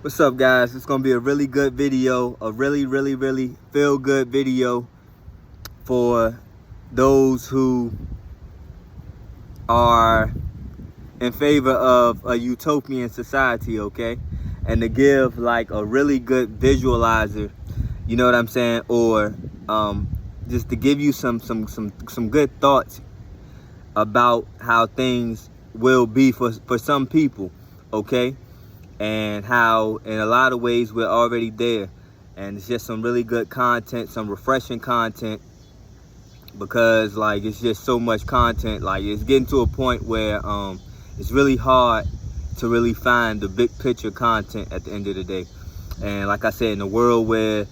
What's up, guys? It's gonna be a really good video, a really feel good video for those who are in favor of a utopian society, okay? And to give like a really good visualizer, you know what I'm saying? Or just to give you some good thoughts about how things will be for some people, okay? And how in a lot of ways we're already there, and it's just some really good content, some refreshing content, because like it's just so much content. Like it's getting to a point where it's really hard to really find the big picture content at the end of the day. And like I said, in a world where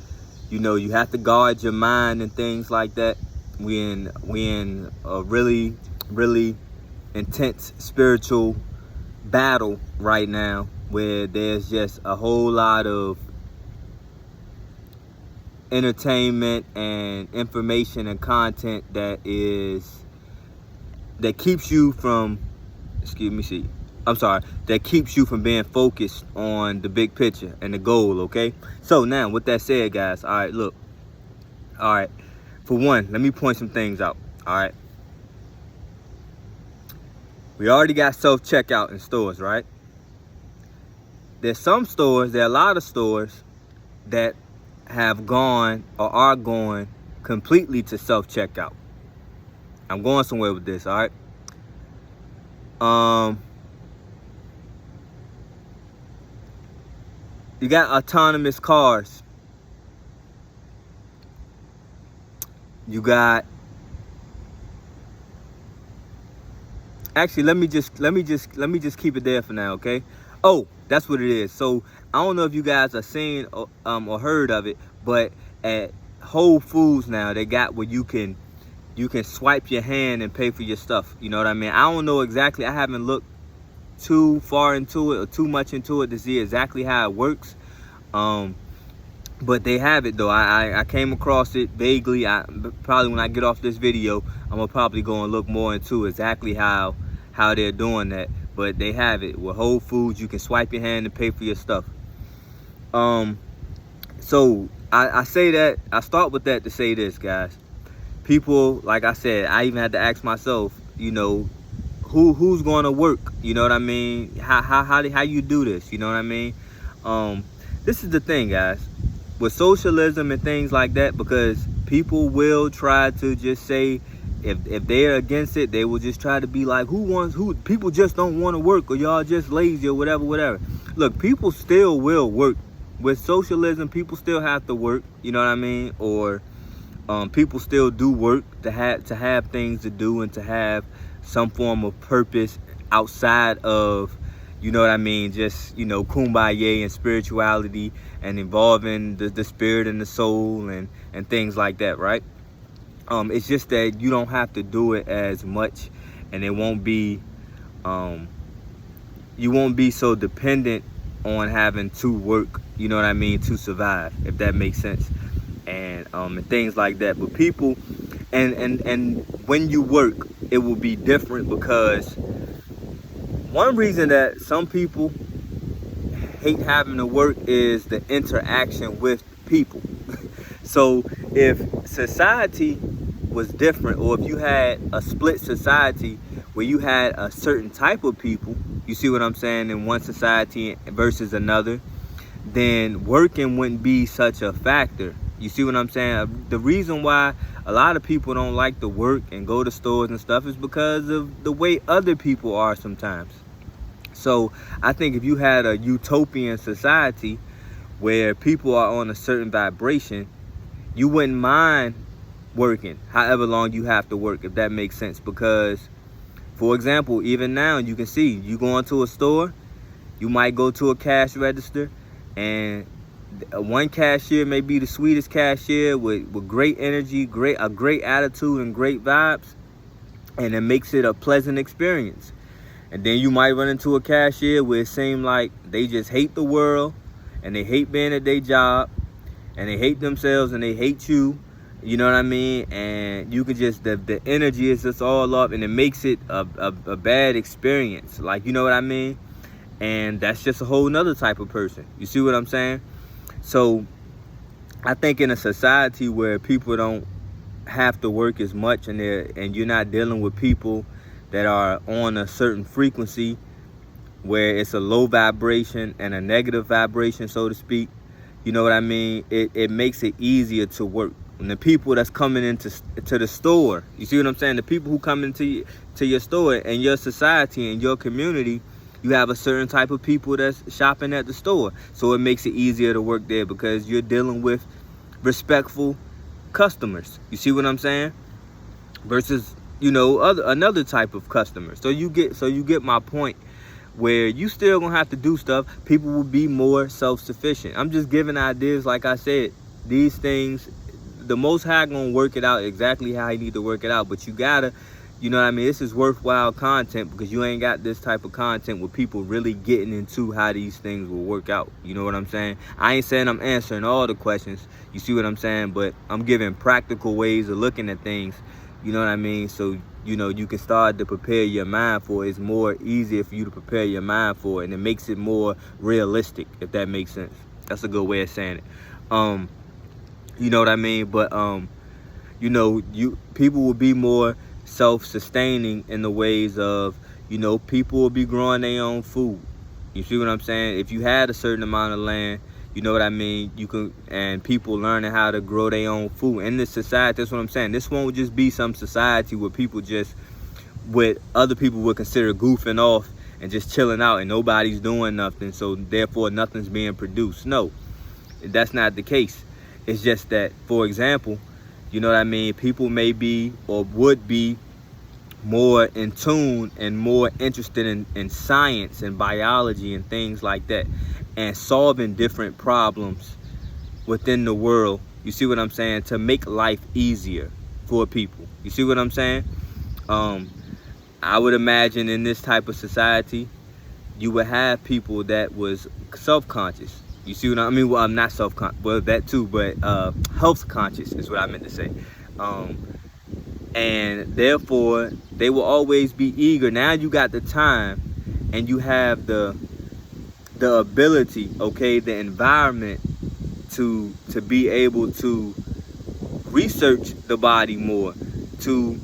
you have to guard your mind and things like that, we in a really intense spiritual battle right now, where there's just a whole lot of entertainment and information and content that keeps you from that keeps you from being focused on the big picture and the goal. Okay, so now with that said, guys, all right, for one, let me point some things out. All right, we already got self-checkout in stores, right? There's there are a lot of stores that have gone or are going completely to self-checkout. I'm going somewhere with this, all right? You got autonomous cars. You got, actually, let me just keep it there for now, okay? Oh, that's what it is. So I don't know if you guys have seen or heard of it, but at Whole Foods now, they got where you can swipe your hand and pay for your stuff. You know what I mean? I don't know exactly. I haven't looked too far into it or too much into it to see exactly how it works. But they have it though. I came across it vaguely. Probably when I get off this video, I'm gonna probably go and look more into exactly how they're doing that. But they have it with Whole Foods. You can swipe your hand and pay for your stuff. So I say that, I start with that to say this, guys. People, like I said, I even had to ask myself, who's going to work? You know what I mean? How you do this? You know what I mean? This is the thing, guys, with socialism and things like that, because people will try to just say, if they're against it, they will just try to be like, people just don't want to work, or y'all just lazy, or whatever. Look, people still will work. With socialism, people still have to work, you know what I mean? Or people still do work to have things to do and to have some form of purpose outside of, you know what I mean, just, kumbaya and spirituality and involving the spirit and the soul and things like that, right? It's just that you don't have to do it as much, and it won't be, you won't be so dependent on having to work, you know what I mean, to survive, if that makes sense, and things like that. But people, and when you work, it will be different, because one reason that some people hate having to work is the interaction with people. So if society was different, or if you had a split society where you had a certain type of people, you see what I'm saying, in one society versus another, then working wouldn't be such a factor. You see what I'm saying? The reason why a lot of people don't like to work and go to stores and stuff is because of the way other people are sometimes. So I think if you had a utopian society where people are on a certain vibration, you wouldn't mind working however long you have to work, if that makes sense. Because, for example, even now, you can see, you go into a store, you might go to a cash register, and one cashier may be the sweetest cashier with great energy, a great attitude and great vibes, and it makes it a pleasant experience. And then you might run into a cashier where it seems like they just hate the world, and they hate being at their job, and they hate themselves, and they hate you. You know what I mean? And you could just, the energy is just all up, and it makes it a bad experience. Like, you know what I mean? and that's just a whole nother type of person. You see what I'm saying? So I think in a society where people don't have to work as much, and you're not dealing with people that are on a certain frequency where it's a low vibration and a negative vibration, so to speak, you know what I mean? It makes it easier to work. And the people that's coming into the store, you see what I'm saying? The people who come into your store and your society and your community, you have a certain type of people that's shopping at the store. So it makes it easier to work there because you're dealing with respectful customers. You see what I'm saying? Versus, another type of customer. So you get my point, where you still gonna have to do stuff. People will be more self-sufficient. I'm just giving ideas. Like I said, these things, the Most High gonna work it out exactly how he need to work it out. But you gotta, this is worthwhile content, because you ain't got this type of content with people really getting into how these things will work out. You know what I'm saying? I ain't saying I'm answering all the questions. You see what I'm saying? But I'm giving practical ways of looking at things. You know what I mean? So, you can start to prepare your mind for it. It's more easier for you to prepare your mind for it, and it makes it more realistic, if that makes sense. That's a good way of saying it. You know what I mean? But, people will be more self-sustaining in the ways of, people will be growing their own food. You see what I'm saying? If you had a certain amount of land, you know what I mean? And people learning how to grow their own food in this society. That's what I'm saying. This won't just be some society where people what other people would consider goofing off and just chilling out and nobody's doing nothing, so therefore nothing's being produced. No, that's not the case. It's just that, for example, you know what I mean? People may be or would be more in tune and more interested in science and biology and things like that, and solving different problems within the world. You see what I'm saying? To make life easier for people. You see what I'm saying? I would imagine in this type of society, you would have people that was self-conscious. You see what I mean? Well, I'm not self-conscious, well, that too, but health conscious is what I meant to say. And therefore, they will always be eager. Now you got the time, and you have the ability, okay, the environment to be able to research the body more, to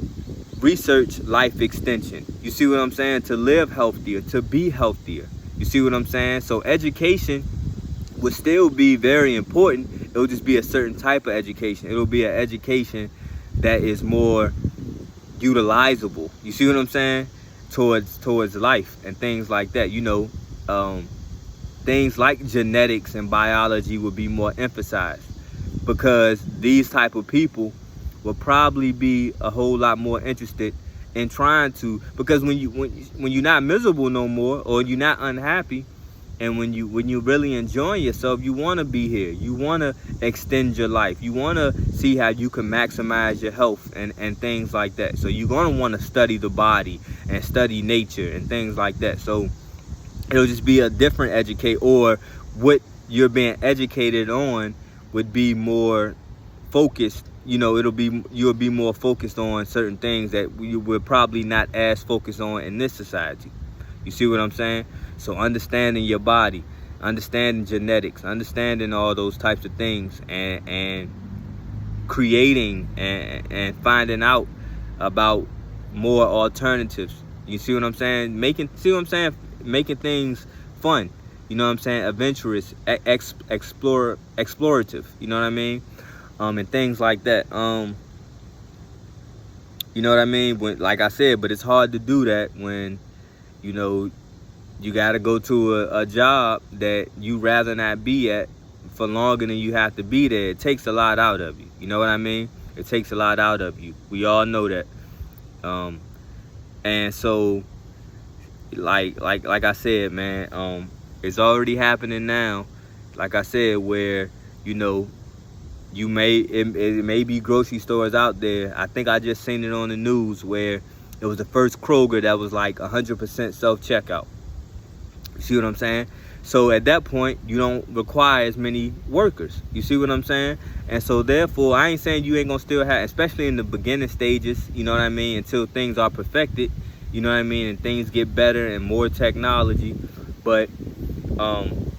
research life extension. You see what I'm saying? To live healthier, to be healthier. You see what I'm saying? So education would still be very important. It'll just be a certain type of education. It'll be an education that is more utilizable. You see what I'm saying? Towards life and things like that. Things like genetics and biology would be more emphasized, because these type of people will probably be a whole lot more interested in trying to, because when you're not miserable no more, or you're not unhappy, and when you really enjoying yourself, you want to be here. You want to extend your life. You want to see how you can maximize your health and things like that. So you're going to want to study the body and study nature and things like that. So it'll just be a different educate, or what you're being educated on would be more focused. You'll be more focused on certain things that you would probably not as focused on in this society. You see what I'm saying? So understanding your body, understanding genetics, understanding all those types of things, and creating and finding out about more alternatives. You see what I'm saying? Making things fun. You know what I'm saying? Adventurous, explorative. You know what I mean? And things like that. You know what I mean? Like I said, but it's hard to do that when, you got to go to a job that you rather not be at for longer than you have to be there. It takes a lot out of you. You know what I mean? It takes a lot out of you. We all know that. And so, like I said, man, it's already happening now. Like I said, where, it may be grocery stores out there. I think I just seen it on the news where it was the first Kroger that was like 100% self-checkout. You see what I'm saying? So at that point, you don't require as many workers. You see what I'm saying? And so therefore, I ain't saying you ain't gonna still have, especially in the beginning stages, you know what I mean, until things are perfected, you know what I mean, and things get better and more technology. But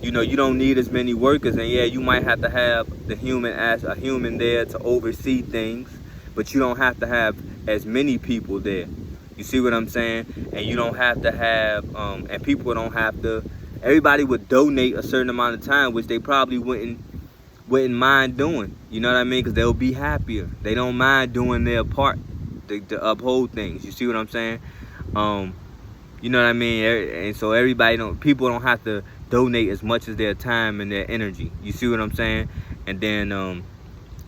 you know, you don't need as many workers, and yeah, you might have to have the human as a human there to oversee things, but you don't have to have as many people there. You see what I'm saying? And you don't have to have and people don't have to. Everybody would donate a certain amount of time, which they probably wouldn't mind doing. You know what I mean? Because they'll be happier. They don't mind doing their part to uphold things. You see what I'm saying? You know what I mean? And so people don't have to donate as much as their time and their energy. You see what I'm saying? And then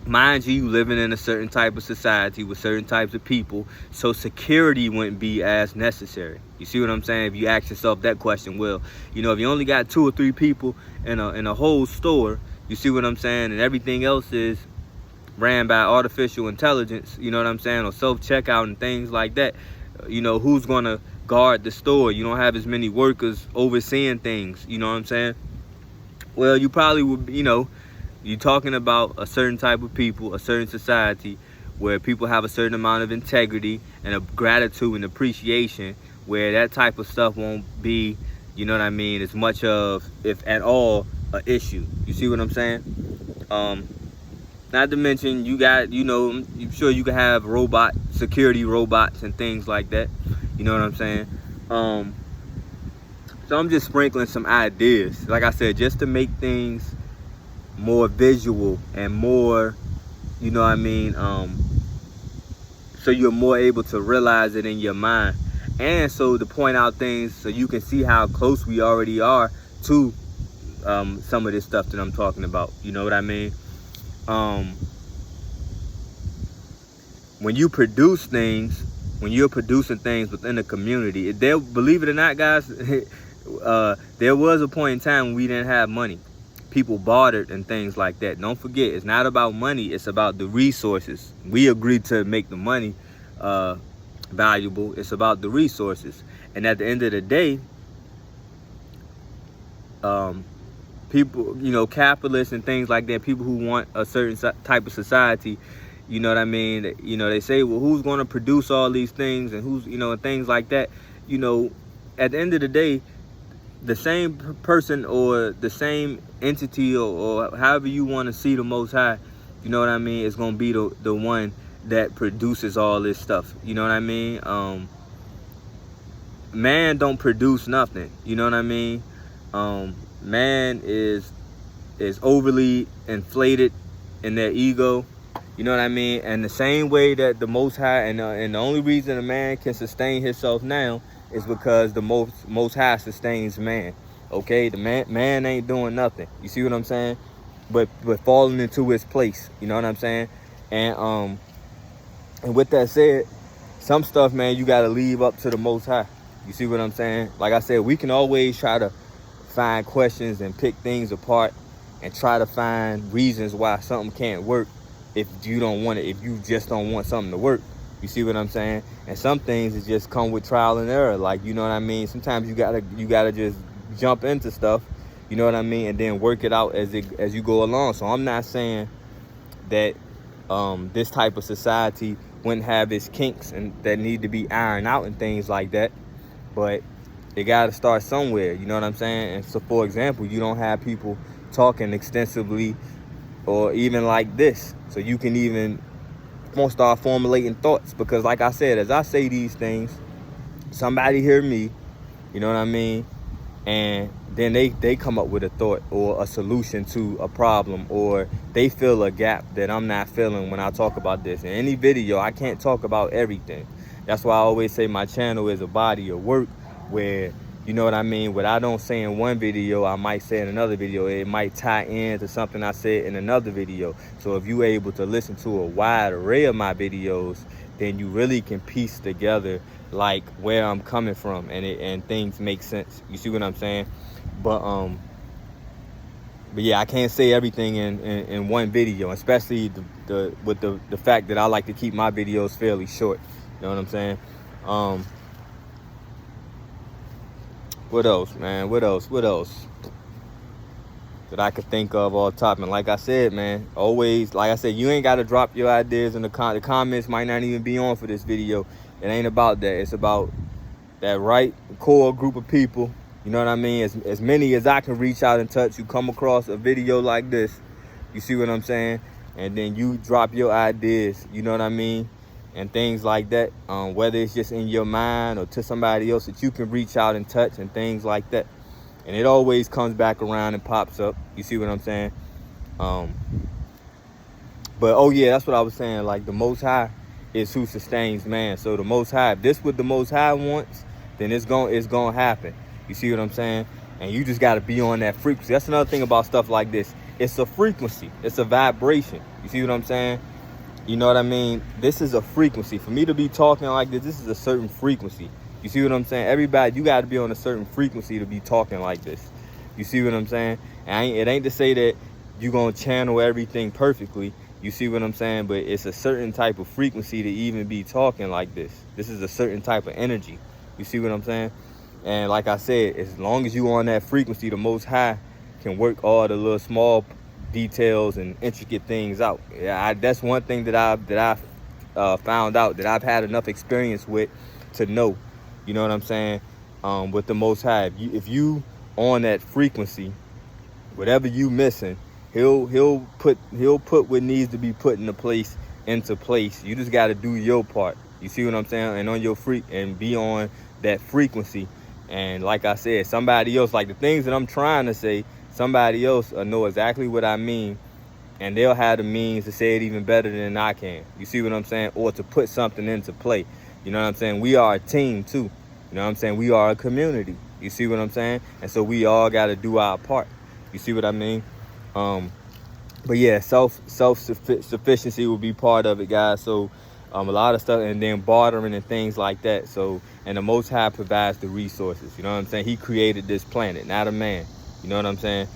mind you, living in a certain type of society with certain types of people, so security wouldn't be as necessary. You see what I'm saying? If you ask yourself that question, well, you know, if you only got 2 or 3 people in a whole store, you see what I'm saying, and everything else is ran by artificial intelligence, you know what I'm saying, or self-checkout and things like that, you know, who's gonna guard the store? You don't have as many workers overseeing things, you know what I'm saying? Well, you probably would, you know, you're talking about a certain type of people, a certain society where people have a certain amount of integrity and a gratitude and appreciation, where that type of stuff won't be, you know what I mean, as much of, if at all, an issue. You see what I'm saying? Not to mention, you got, you know, I'm sure you can have security robots and things like that. You know what I'm saying? So I'm just sprinkling some ideas, like I said, just to make things more visual and more, you know what I mean, so you're more able to realize it in your mind, and so to point out things so you can see how close we already are to some of this stuff that I'm talking about. You know what I mean? When you produce things, when you're producing things within the community, believe it or not, guys, there was a point in time when we didn't have money. People bartered and things like that. Don't forget, it's not about money, it's about the resources. We agreed to make the money valuable. It's about the resources. And at the end of the day, people, you know, capitalists and things like that, people who want a certain type of society, you know what I mean, you know, they say, well, who's going to produce all these things, and who's, you know, and things like that. You know, at the end of the day, the same person or the same entity, or however you want to see the Most High, you know what I mean, is going to be the one that produces all this stuff. You know what I mean? Man don't produce nothing. You know what I mean? Man is overly inflated in their ego. You know what I mean? And the same way that the Most High, and the only reason a man can sustain himself now is because the most High sustains man. Okay, the man ain't doing nothing. You see what I'm saying? But falling into his place. You know what I'm saying? And with that said, some stuff, man, you gotta leave up to the Most High. You see what I'm saying? Like I said, we can always try to find questions and pick things apart and try to find reasons why something can't work if you don't want it, if you just don't want something to work. You see what I'm saying? And some things it just come with trial and error. Like, you know what I mean? Sometimes you gotta just jump into stuff, you know what I mean, and then work it out as you go along. So I'm not saying that this type of society wouldn't have its kinks and that need to be ironed out and things like that, but it got to start somewhere. You know what I'm saying? And so, for example, you don't have people talking extensively or even like this, so you can even won't start formulating thoughts, because like I said, as I say these things, somebody hear me, you know what I mean, and then they come up with a thought or a solution to a problem, or they fill a gap that I'm not filling when I talk about this. In any video, I can't talk about everything. That's why I always say my channel is a body of work, where, you know what I mean, what I don't say in one video, I might say in another video. It might tie into something I said in another video. So if you're able to listen to a wide array of my videos, then you really can piece together like where I'm coming from, and things make sense. You see what I'm saying? But yeah, I can't say everything in one video, especially with the fact that I like to keep my videos fairly short. You know what I'm saying? What else, man? What else that I could think of all top? And like I said, man, always, like I said, you ain't got to drop your ideas in the comments. Might not even be on for this video. It ain't about that. It's about that right core group of people You know what I mean? As many as I can reach out and touch, you come across a video like this, you see what I'm saying? And then you drop your ideas, you know what I mean? And things like that, whether it's just in your mind or to somebody else that you can reach out and touch and things like that. And it always comes back around and pops up. You see what I'm saying? But oh yeah, that's what I was saying. Like the Most High is who sustains man. So the Most High, if this what the Most High wants, then it's gonna happen. You see what I'm saying? And you just gotta be on that frequency. That's another thing about stuff like this. It's a frequency. It's a vibration. You see what I'm saying? You know what I mean? This is a frequency. For me to be talking like this is a certain frequency. You see what I'm saying? Everybody, you got to be on a certain frequency to be talking like this. You see what I'm saying? And it ain't to say that you're going to channel everything perfectly. You see what I'm saying? But it's a certain type of frequency to even be talking like this. This is a certain type of energy. You see what I'm saying? And like I said, as long as you on that frequency, the Most High can work all the little small details and intricate things out. Yeah, that's one thing that I found out, that I've had enough experience with to know. You know what I'm saying? With the Most High, if you on that frequency, whatever you missing, he'll put what needs to be put into place. You just got to do your part. You see what I'm saying? And on your and be on that frequency. And like I said, somebody else, like the things that I'm trying to say, somebody else will know exactly what I mean, and they'll have the means to say it even better than I can. You see what I'm saying? Or to put something into play. You know what I'm saying? We are a team too. You know what I'm saying? We are a community. You see what I'm saying? And so we all got to do our part. You see what I mean? But yeah, self-sufficiency will be part of it, guys. So a lot of stuff, and then bartering and things like that. So, and the Most High provides the resources. You know what I'm saying? He created this planet, not a man. You know what I'm saying?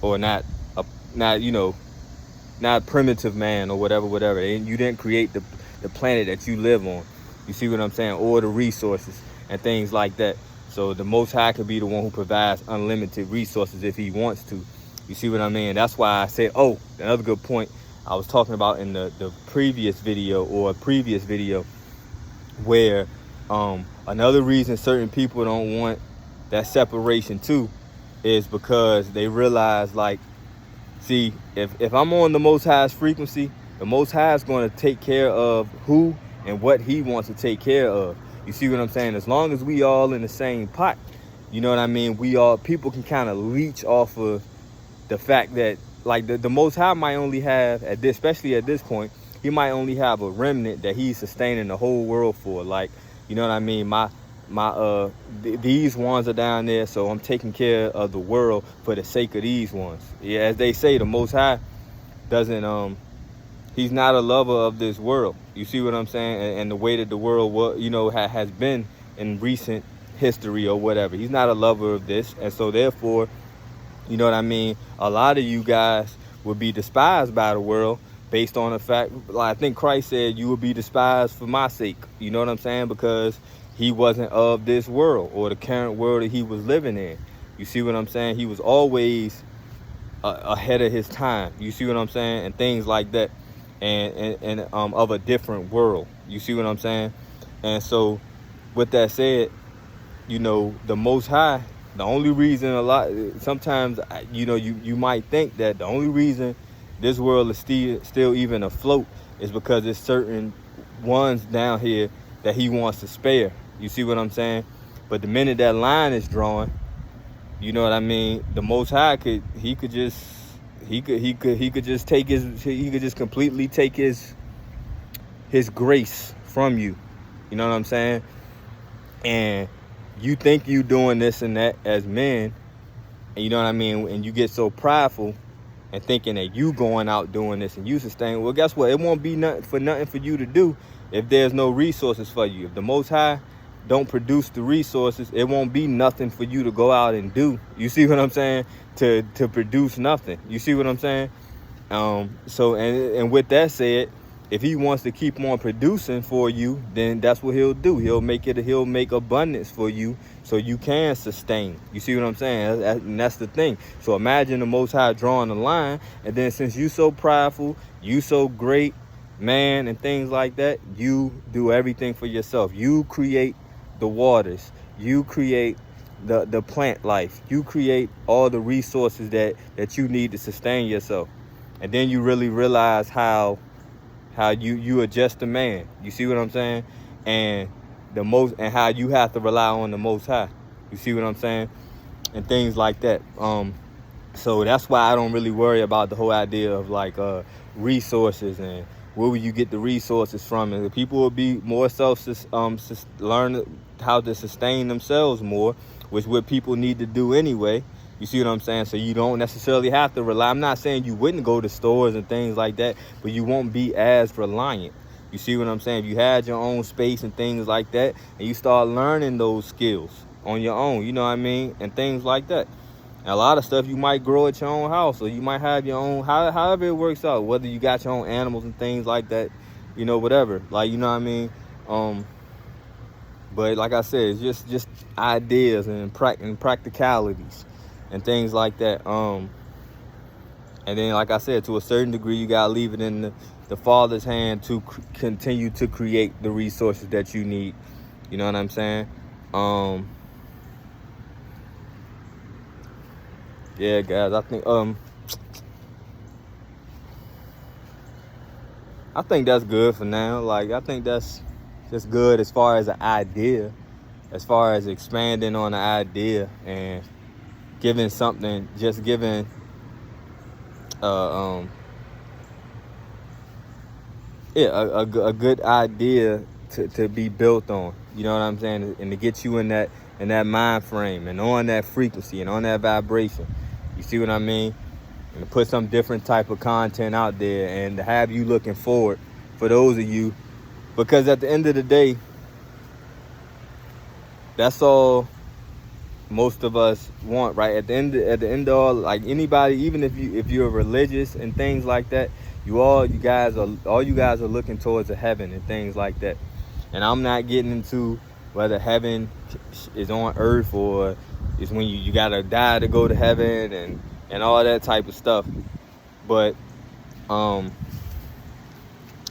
Or not primitive man or whatever. And you didn't create the planet that you live on. You see what I'm saying? Or the resources and things like that. So the Most High could be the one who provides unlimited resources if he wants to. You see what I mean? That's why I said, oh, another good point I was talking about in the previous video, where another reason certain people don't want that separation too is because they realize, like, see, if I'm on the Most High's frequency, the Most High is going to take care of who and what he wants to take care of. You see what I'm saying? As long as we all in the same pot, you know what I mean? People can kind of leech off of the fact that, like, the Most High might only have, especially at this point, he might only have a remnant that he's sustaining the whole world for. Like, you know what I mean? These ones are down there, so I'm taking care of the world for the sake of these ones. Yeah, as they say, the Most High doesn't, he's not a lover of this world. You see what I'm saying? And the way that the world, has been in recent history or whatever. He's not a lover of this, and so therefore, you know what I mean? A lot of you guys would be despised by the world based on the fact, like I think Christ said, you would be despised for my sake. You know what I'm saying? Because he wasn't of this world or the current world that he was living in. You see what I'm saying? He was always ahead of his time. You see what I'm saying? And things like that. And of a different world. You see what I'm saying? And so with that said, the Most High, the only reason sometimes, you might think that the only reason this world is still even afloat is because there's certain ones down here that he wants to spare. You see what I'm saying? But the minute that line is drawn, you know what I mean? The Most High could just completely take his grace from you. You know what I'm saying? And you think you doing this and that as men, and you know what I mean? And you get so prideful and thinking that you going out doing this and you sustain. Well, guess what? It won't be nothing for you to do if there's no resources for you. If the Most High don't produce the resources, it won't be nothing for you to go out and do. You see what I'm saying? To produce nothing. You see what I'm saying? So with that said, if he wants to keep on producing for you, then that's what he'll do. He'll make abundance for you so you can sustain. You see what I'm saying? And that's the thing. So imagine the Most High drawing the line, and then since you so prideful, you so great, man, and things like that, you do everything for yourself. You create the waters. You create the plant life. You create all the resources that you need to sustain yourself. And then you really realize how you are just a man. You see what I'm saying? And how you have to rely on the Most High. You see what I'm saying? And things like that. So that's why I don't really worry about the whole idea of like resources and where will you get the resources from. And the people will be more learn how to sustain themselves more, which is what people need to do anyway. You see what I'm saying? So you don't necessarily have to rely. I'm not saying you wouldn't go to stores and things like that, but you won't be as reliant. You see what I'm saying? If you had your own space and things like that, and you start learning those skills on your own, you know what I mean? And things like that. And a lot of stuff you might grow at your own house, or you might have your own, however it works out, whether you got your own animals and things like that, you know, whatever. Like, you know what I mean? But like I said, it's just ideas and practicalities and things like that. And then, like I said, to a certain degree, you gotta leave it in the Father's hand to continue to create the resources that you need. You know what I'm saying? Yeah, guys, I think that's good for now. Like, I think that's just good as far as an idea, as far as expanding on the idea and giving something, just giving a good idea to be built on. You know what I'm saying? And to get you in that mind frame and on that frequency and on that vibration. You see what I mean? And to put some different type of content out there and to have you looking forward for those of you, because at the end of the day, that's all most of us want, right? At the end of all, like anybody, even if you're religious and things like that, all you guys are looking towards a heaven and things like that. And I'm not getting into whether heaven is on earth or is when you gotta die to go to heaven and all that type of stuff. But all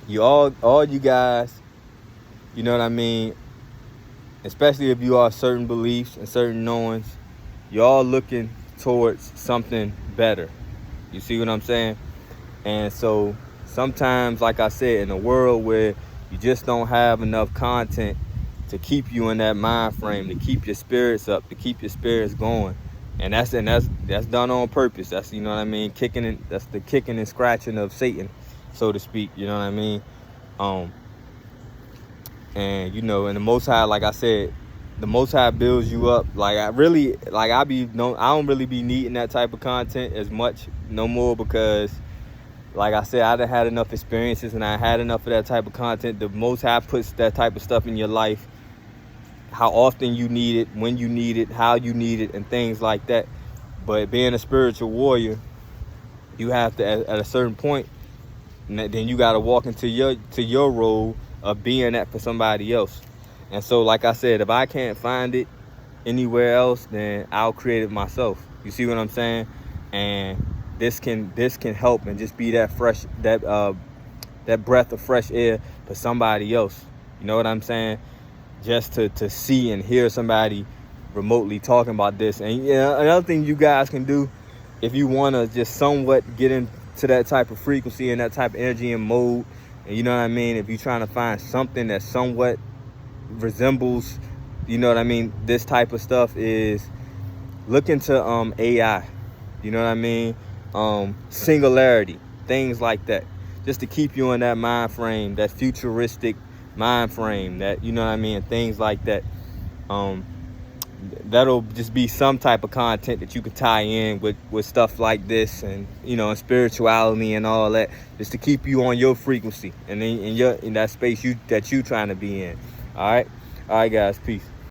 you guys, you know what I mean, especially if you are certain beliefs and certain knowings, you're all looking towards something better. You see what I'm saying? And so sometimes, like I said, in a world where you just don't have enough content to keep you in that mind frame, to keep your spirits up, to keep your spirits going, and that's done on purpose. That's, you know what I mean, that's the kicking and scratching of Satan, so to speak. You know what I mean? And you know, and the Most High, like I said, the Most High builds you up. Like I don't really be needing that type of content as much no more, because like I said, I done had enough experiences and I had enough of that type of content. The Most High puts that type of stuff in your life, how often you need it, when you need it, how you need it, and things like that. But being a spiritual warrior, you have to, at a certain point, then you got to walk into your role of being that for somebody else. And so, like I said, if I can't find it anywhere else, then I'll create it myself. You see what I'm saying? And this can help and just be that fresh, that breath of fresh air for somebody else. You know what I'm saying? Just to see and hear somebody remotely talking about this. And yeah, another thing you guys can do, if you want to just somewhat get into that type of frequency and that type of energy and mode, and you know what I mean, if you're trying to find something that somewhat resembles, you know what I mean, this type of stuff, is look into AI. You know what I mean? Singularity, things like that, just to keep you in that mind frame, that futuristic mind frame, that, you know what I mean, things like that. That'll just be some type of content that you could tie in with stuff like this, and you know, and spirituality and all that, just to keep you on your frequency and in that space that you trying to be in. All right guys, peace.